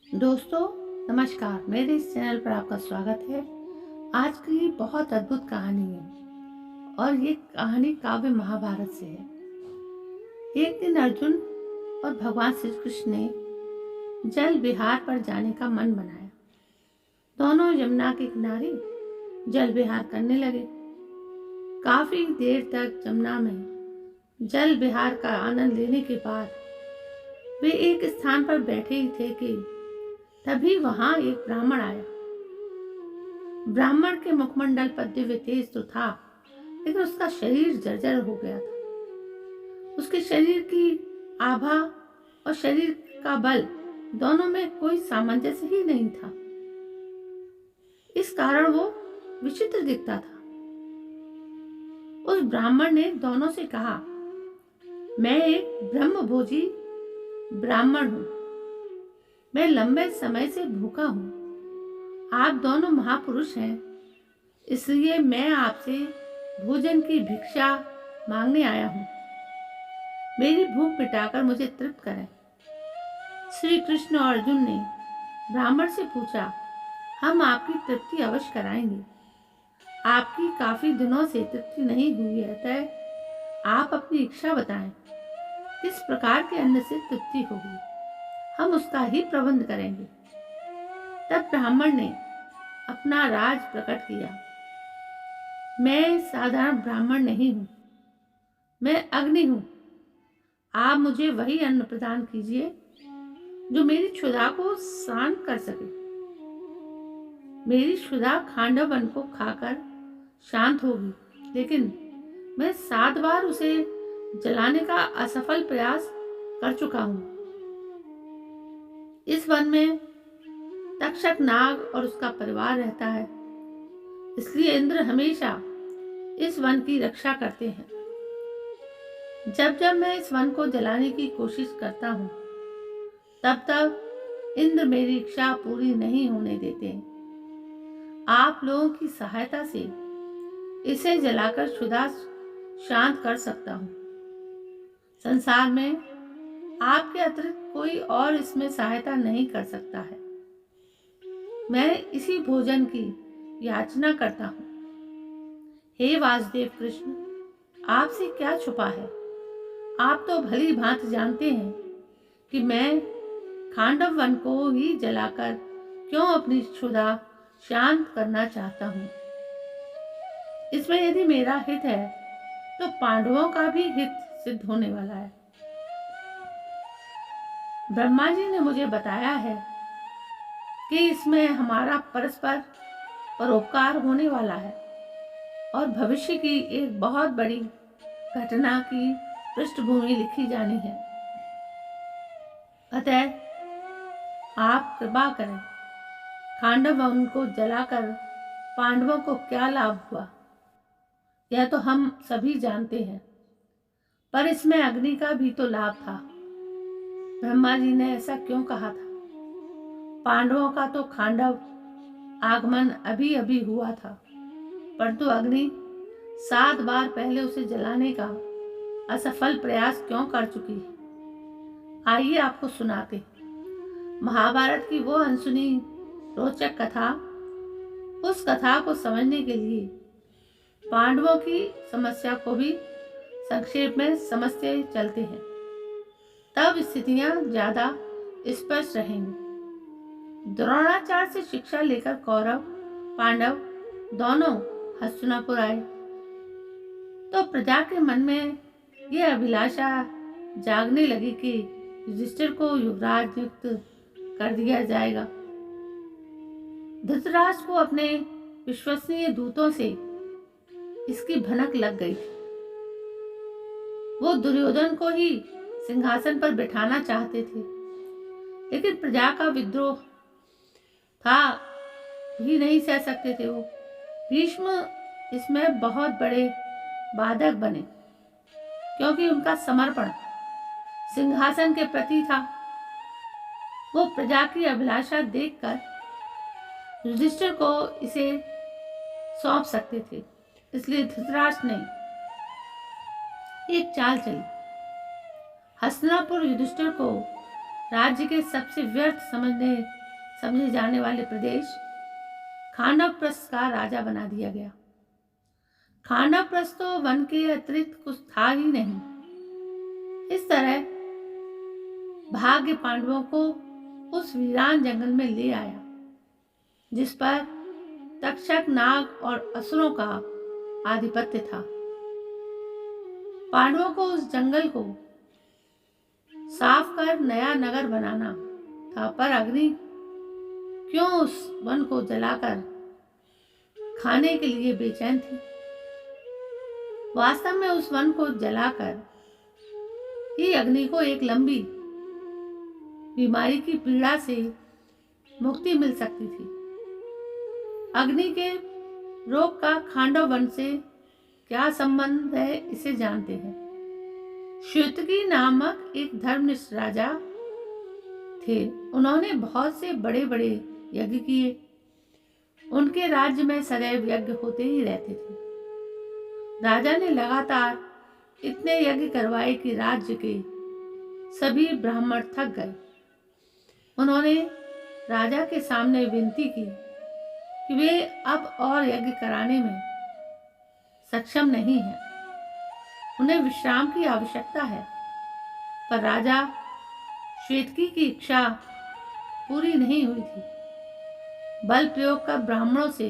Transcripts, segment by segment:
दोस्तों नमस्कार। मेरे इस चैनल पर आपका स्वागत है। आज की बहुत अद्भुत कहानी है और ये कहानी काव्य महाभारत से है। एक दिन अर्जुन और भगवान श्री कृष्ण ने जल विहार पर जाने का मन बनाया। दोनों यमुना के किनारे जल विहार करने लगे। काफी देर तक यमुना में जल विहार का आनंद लेने के बाद वे एक स्थान पर बैठे ही थे कि तभी वहां एक ब्राह्मण आया। ब्राह्मण के मुखमंडल पर दिव्य तेज तो था, लेकिन उसका शरीर जर्जर हो गया था। उसके शरीर की आभा और शरीर का बल दोनों में कोई सामंजस्य ही नहीं था। इस कारण वो विचित्र दिखता था। उस ब्राह्मण ने दोनों से कहा, मैं एक ब्रह्मभोजी ब्राह्मण हूं। मैं लंबे समय से भूखा हूं। आप दोनों महापुरुष हैं, इसलिए मैं आपसे भोजन की भिक्षा मांगने आया हूं। मेरी भूख मिटाकर मुझे तृप्त करें। श्री कृष्ण और अर्जुन ने ब्राह्मण से पूछा, हम आपकी तृप्ति अवश्य कराएंगे। आपकी काफी दिनों से तृप्ति नहीं हुई है, अतः आप अपनी इच्छा बताएं। किस प्रकार के अन्न से तृप्ति होगी, हम उसका ही प्रबंध करेंगे। तब ब्राह्मण ने अपना राज प्रकट किया। मैं साधारण ब्राह्मण नहीं हूं, मैं अग्नि हूं। आप मुझे वही अन्न प्रदान कीजिए जो मेरी क्षुधा को शांत कर सके। मेरी क्षुधा खांडव वन को खाकर शांत होगी, लेकिन मैं 7 बार उसे जलाने का असफल प्रयास कर चुका हूं। इस वन में तक्षक नाग और उसका परिवार रहता है, इसलिए इंद्र हमेशा इस वन की रक्षा करते हैं। जब जब मैं इस वन को जलाने की कोशिश करता हूँ, तब तब इंद्र मेरी इच्छा पूरी नहीं होने देते। आप लोगों की सहायता से इसे जलाकर क्षुधा शांत कर सकता हूँ। संसार में आपके अतिरिक्त कोई और इसमें सहायता नहीं कर सकता है। मैं इसी भोजन की याचना करता हूँ। हे वासुदेव कृष्ण, आपसे क्या छुपा है? आप तो भली भांति जानते हैं कि मैं खांडव वन को ही जलाकर क्यों अपनी क्षुधा शांत करना चाहता हूँ। इसमें यदि मेरा हित है तो पांडवों का भी हित सिद्ध होने वाला है। ब्रह्मा जी ने मुझे बताया है कि इसमें हमारा परस्पर परोपकार होने वाला है और भविष्य की एक बहुत बड़ी घटना की पृष्ठभूमि लिखी जानी है। अतः आप कृपा करें। खांडव वन को जलाकर पांडवों को क्या लाभ हुआ, यह तो हम सभी जानते हैं, पर इसमें अग्नि का भी तो लाभ था। ब्रह्मा जी ने ऐसा क्यों कहा था? पांडवों का तो खांडव आगमन अभी अभी हुआ था, परंतु अग्नि 7 बार पहले उसे जलाने का असफल प्रयास क्यों कर चुकी है? आइए आपको सुनाते महाभारत की वो अनसुनी रोचक कथा। उस कथा को समझने के लिए पांडवों की समस्या को भी संक्षेप में समझते चलते हैं, तब स्थितियां ज्यादा स्पष्ट रहेंगी। द्रोणाचार्य से शिक्षा लेकर कौरव पांडव दोनों हस्तिनापुर आए तो प्रजा के मन में यह अभिलाषा जागने लगी कि युधिष्ठिर को युवराज नियुक्त कर दिया जाएगा। धृतराष्ट्र को अपने विश्वसनीय दूतों से इसकी भनक लग गई थी। वो दुर्योधन को ही सिंहासन पर बिठाना चाहते थे, लेकिन प्रजा का विद्रोह था भी नहीं सह सकते थे। वो भीष्म इसमें बहुत बड़े बाधक बने, क्योंकि उनका समर्पण सिंहासन के प्रति था। वो प्रजा की अभिलाषा देखकर युधिष्ठिर को इसे सौंप सकते थे, इसलिए धृतराष्ट्र ने एक चाल चली। हस्तिनापुर युधिष्ठिर को राज्य के सबसे व्यर्थ समझे जाने वाले प्रदेश खांडवप्रस्थ का राजा बना दिया गया। खांडवप्रस्थ तो वन के अतिरिक्त कुछ था ही नहीं। इस तरह भाग्य पांडवों को उस वीरान जंगल में ले आया जिस पर तक्षक, नाग और असुरों का आधिपत्य था। पांडवों को उस जंगल को साफ कर नया नगर बनाना था, पर अग्नि क्यों उस वन को जलाकर खाने के लिए बेचैन थी। वास्तव में उस वन को जलाकर ही अग्नि को एक लंबी बीमारी की पीड़ा से मुक्ति मिल सकती थी। अग्नि के रोग का खांडव वन से क्या संबंध है, इसे जानते हैं। श्वेतकी नामक एक धर्मनिष्ठ राजा थे। उन्होंने बहुत से बड़े बड़े यज्ञ किए। उनके राज्य में सदैव यज्ञ होते ही रहते थे। राजा ने लगातार इतने यज्ञ करवाए कि राज्य के सभी ब्राह्मण थक गए। उन्होंने राजा के सामने विनती की कि वे अब और यज्ञ कराने में सक्षम नहीं हैं। उन्हें विश्राम की आवश्यकता है। पर राजा श्वेतकी की इच्छा पूरी नहीं हुई थी। बल प्रयोग कर ब्राह्मणों से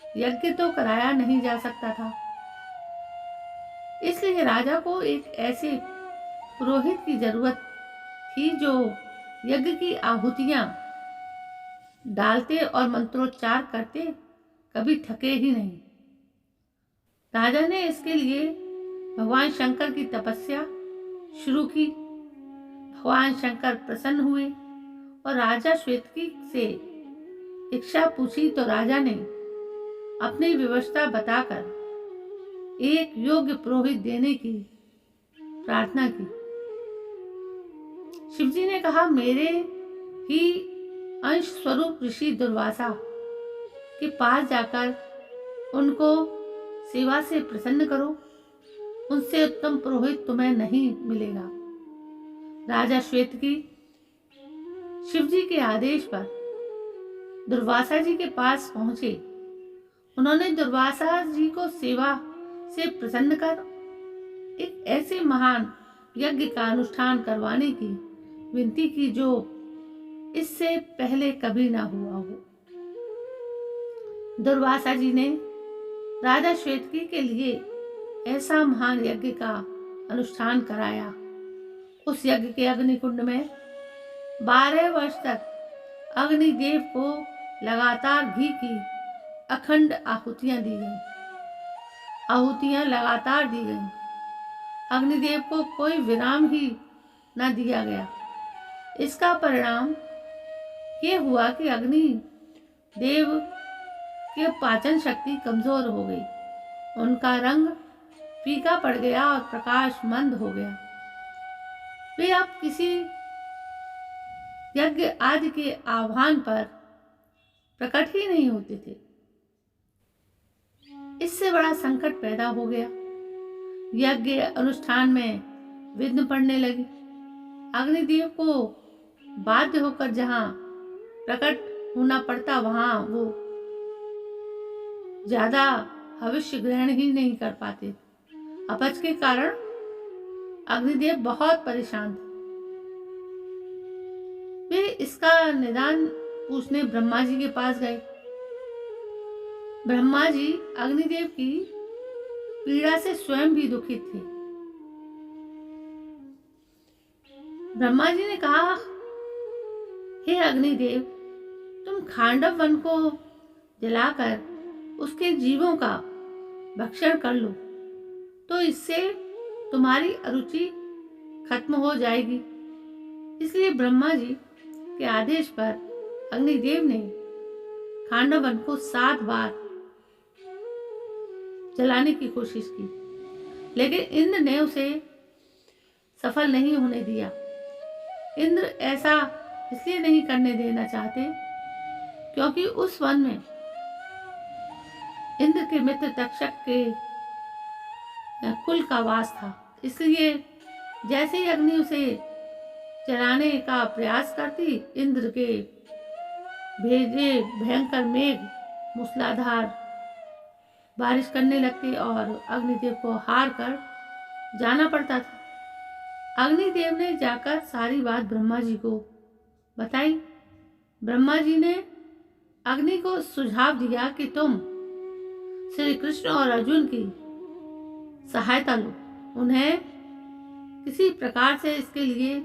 यज्ञ तो कराया नहीं जा सकता था। इसलिए राजा को एक ऐसे पुरोहित की जरूरत थी जो यज्ञ की आहुतियां डालते और मंत्रोच्चार करते कभी थके ही नहीं। राजा ने इसके लिए भगवान शंकर की तपस्या शुरू की। भगवान शंकर प्रसन्न हुए और राजा श्वेतकी से इच्छा पूछी तो राजा ने अपनी व्यवस्था बताकर एक योग्य पुरोहित देने की प्रार्थना की। शिवजी ने कहा, मेरे ही अंश स्वरूप ऋषि दुर्वासा के पास जाकर उनको सेवा से प्रसन्न करो। उनसे उत्तम पुरोहित तुम्हें नहीं मिलेगा। राजा श्वेतकी शिवजी के आदेश पर दुर्वासा जी के पास पहुंचे। उन्होंने दुर्वासा जी को सेवा से प्रसन्न कर एक ऐसे महान यज्ञ का अनुष्ठान करवाने की विनती की जो इससे पहले कभी ना हुआ हो। दुर्वासा जी ने राजा श्वेतकी के लिए ऐसा महान यज्ञ का अनुष्ठान कराया। उस यज्ञ के अग्निकुंड में 12 वर्ष तक अग्निदेव को लगातार घी की अखंड आहुतियां दी गईं। आहुतियां लगातार दी गईं। अग्निदेव को कोई विराम ही न दिया गया। इसका परिणाम ये हुआ कि अग्नि देव की पाचन शक्ति कमजोर हो गई। उनका रंग फीका पड़ गया और प्रकाश मंद हो गया। वे अब किसी यज्ञ आदि के आह्वान पर प्रकट ही नहीं होते थे। इससे बड़ा संकट पैदा हो गया। यज्ञ अनुष्ठान में विघ्न पड़ने लगी। अग्निदेव को बाध्य होकर जहां प्रकट होना पड़ता वहां वो ज्यादा भविष्य ग्रहण ही नहीं कर पाते। अपच के कारण अग्निदेव बहुत परेशान थे। वे इसका निदान पूछने ब्रह्मा जी के पास गए। ब्रह्मा जी अग्निदेव की पीड़ा से स्वयं भी दुखित थे। ब्रह्मा जी ने कहा, हे अग्निदेव, तुम खांडव वन को जलाकर उसके जीवों का भक्षण कर लो तो इससे तुम्हारी अरुचि खत्म हो जाएगी। इसलिए ब्रह्मा जी के आदेश पर अग्निदेव ने खांडव वन को 7 बार जलाने की कोशिश की, लेकिन इंद्र ने उसे सफल नहीं होने दिया। इंद्र ऐसा इसलिए नहीं करने देना चाहते क्योंकि उस वन में इंद्र के मित्र तक्षक के कुल का वास था। इसलिए जैसे ही अग्नि उसे चलाने का प्रयास करती, इंद्र के भेजे भयंकर मेघ मूसलाधार बारिश करने लगती और अग्निदेव को हार कर जाना पड़ता था। अग्निदेव ने जाकर सारी बात ब्रह्मा जी को बताई। ब्रह्मा जी ने अग्नि को सुझाव दिया कि तुम श्री कृष्ण और अर्जुन की सहायता लो, उन्हें किसी प्रकार से इसके लिए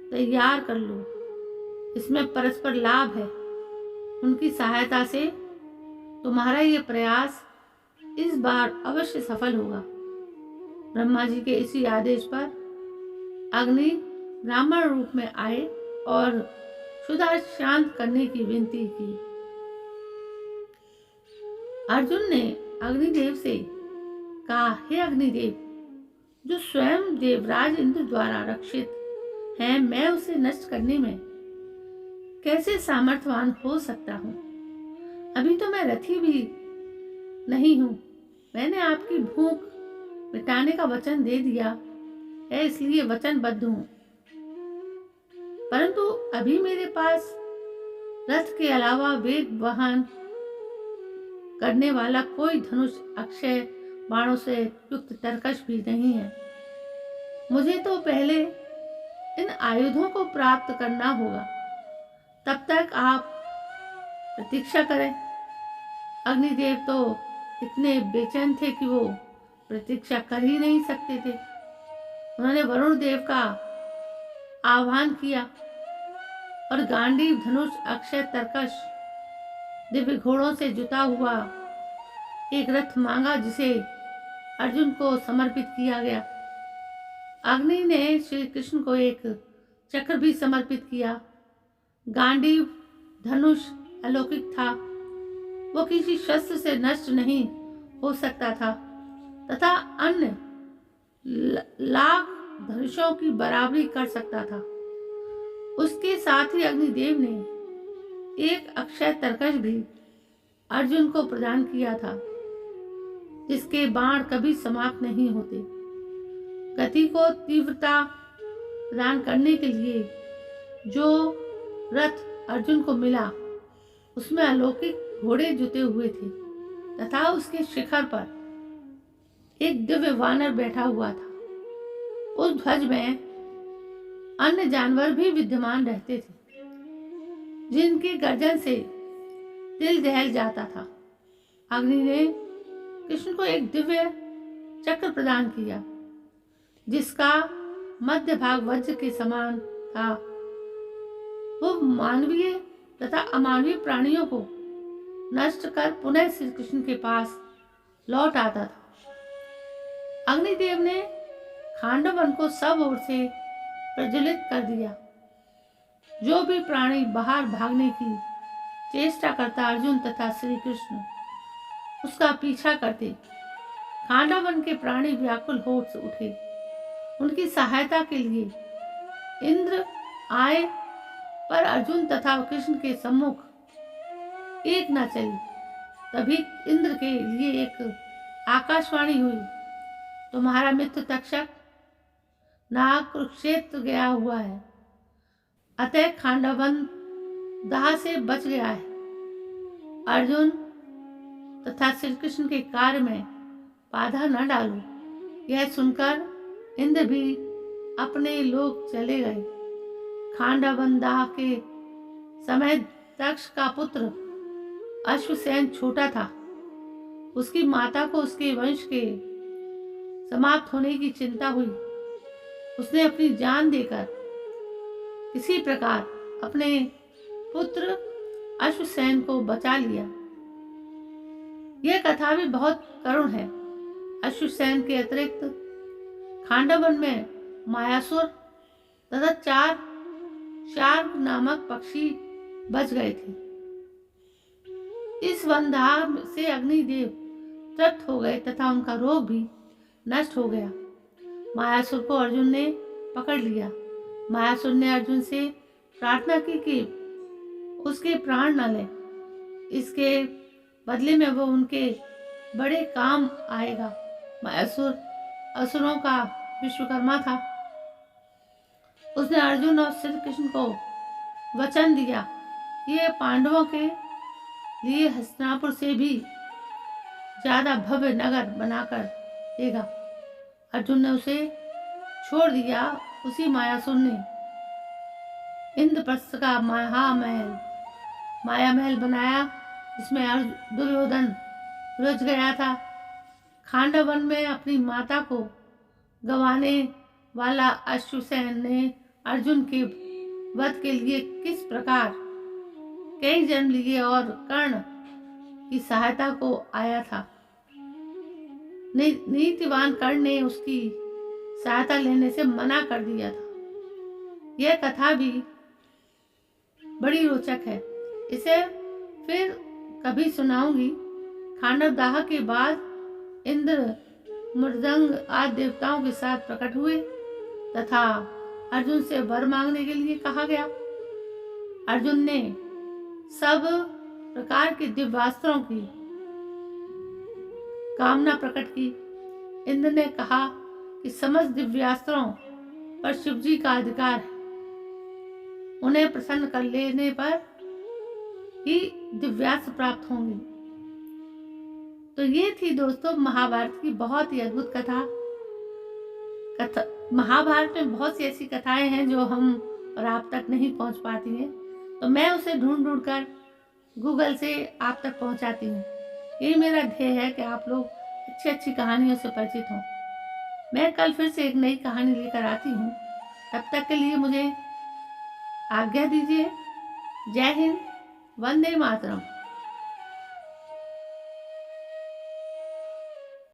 तैयार कर लो, इसमें परस्पर लाभ है। उनकी सहायता से तुम्हारा ये प्रयास इस बार अवश्य सफल होगा। ब्रह्मा जी के इसी आदेश पर अग्नि ब्राह्मण रूप में आए और क्षुधा शांत करने की विनती की। अर्जुन ने अग्निदेव से कहा, हे अग्निदेव, जो स्वयं देवराज इंद्र द्वारा रक्षित है, मैं उसे नष्ट करने में कैसे सामर्थ्यवान हो सकता हूँ? अभी तो मैं रथी भी नहीं हूँ। मैंने आपकी भूख मिटाने का वचन दे दिया है, इसलिए वचनबद्ध हूँ, परंतु अभी मेरे पास रथ के अलावा वेग वहन करने वाला कोई धनुष, अक्षय बाणों से युक्त तरकश भी नहीं है। मुझे तो पहले इन आयुधों को प्राप्त करना होगा, तब तक आप प्रतीक्षा करें। अग्निदेव तो इतने बेचैन थे कि वो प्रतीक्षा कर ही नहीं सकते थे। उन्होंने वरुण देव का आह्वान किया और गांडीव, धनुष, अक्षय तरकश, दिव्य घोड़ों से जुता हुआ एक रथ मांगा, जिसे अर्जुन को समर्पित किया गया। अग्नि ने श्री कृष्ण को एक चक्र भी समर्पित किया। गांडीव धनुष अलौकिक था, वो किसी शस्त्र से नष्ट नहीं हो सकता था तथा अन्य लाख धनुषों की बराबरी कर सकता था। उसके साथ ही अग्निदेव ने एक अक्षय तरकश भी अर्जुन को प्रदान किया था, जिसके बाण कभी समाप्त नहीं होते। गति को तीव्रता प्रदान करने के लिए जो रथ अर्जुन को मिला, उसमें अलौकिक घोड़े जुते हुए थे तथा उसके शिखर पर एक दिव्य वानर बैठा हुआ था। उस ध्वज में अन्य जानवर भी विद्यमान रहते थे, जिनकी गर्जन से दिल दहल जाता था। अग्नि ने कृष्ण को एक दिव्य चक्र प्रदान किया, जिसका मध्य भाग वज्र के समान था। वो मानवीय तथा अमानवीय प्राणियों को नष्ट कर पुनः श्री कृष्ण के पास लौट आता था। अग्निदेव ने खांडव वन को सब ओर से प्रज्वलित कर दिया। जो भी प्राणी बाहर भागने की चेष्टा करता, अर्जुन तथा श्री कृष्ण उसका पीछा करते। खांडव वन के प्राणी व्याकुल हो उठे। उनकी सहायता के लिए इंद्र आए, पर अर्जुन तथा कृष्ण के सम्मुख एक न चली। तभी इंद्र के लिए एक आकाशवाणी हुई, तुम्हारा मित्र तक्षक नाग कुरुक्षेत्र गया हुआ है, अतः खांडवन दाह से बच गया है। अर्जुन तथा श्री कृष्ण के कार्य में बाधा न डालो। यह सुनकर इंद्र भी अपने लोक चले गए। खांडवन दाह के समय दक्ष का पुत्र अश्वसेन छोटा था। उसकी माता को उसके वंश के समाप्त होने की चिंता हुई। उसने अपनी जान देकर किसी प्रकार अपने पुत्र अश्वसेन को बचा लिया। यह कथा भी बहुत करुण है। अश्वसेन के अतिरिक्त खांडवन में मायासुर तथा 4 शार्क नामक पक्षी बच गए थे। इस वनदाह से अग्निदेव तृप्त हो गए तथा उनका रोग भी नष्ट हो गया। मायासुर को अर्जुन ने पकड़ लिया। मायासुर ने अर्जुन से प्रार्थना की कि उसके प्राण न ले। इसके बदले में वो उनके बड़े काम आएगा। मायासुर असुरों का विश्वकर्मा था। उसने अर्जुन और श्री कृष्ण को वचन दिया कि ये पांडवों के लिए हस्तिनापुर से भी ज्यादा भव्य नगर बनाकर देगा। अर्जुन ने उसे छोड़ दिया। उसी मायासुर ने इंद्रप्रस्थ का माया महल बनाया, जिसमें दुर्योधन रुझ गया था। खांडव वन में अपनी माता को गंवाने वाला अश्वसेन ने अर्जुन के वध के लिए किस प्रकार कई जन्म लिए और कर्ण की सहायता को आया था। नीतिवान कर्ण ने उसकी सहायता लेने से मना कर दिया था। यह कथा भी बड़ी रोचक है, इसे फिर कभी सुनाऊंगी। खांडव दाह के बाद इंद्र मृदंग आदि देवताओं के साथ प्रकट हुए तथा अर्जुन से वर मांगने के लिए कहा गया। अर्जुन ने सब प्रकार के दिव्यास्त्रों की कामना प्रकट की। इंद्र ने कहा कि समस्त दिव्यास्त्रों पर शिवजी का अधिकार है, उन्हें प्रसन्न कर लेने पर ही दिव्यास्त्र प्राप्त होंगे। तो ये थी दोस्तों महाभारत की बहुत ही अद्भुत कथा। महाभारत में बहुत सी ऐसी कथाएं हैं जो हम और आप तक नहीं पहुंच पाती हैं, तो मैं उसे ढूंढ कर गूगल से आप तक पहुंचाती हूँ। यही मेरा ध्येय है कि आप लोग अच्छी अच्छी कहानियों से परिचित हों। मैं कल फिर से एक नई कहानी लेकर आती हूँ। तब तक के लिए मुझे आज्ञा दीजिए। जय हिंद, वंदे मातरम।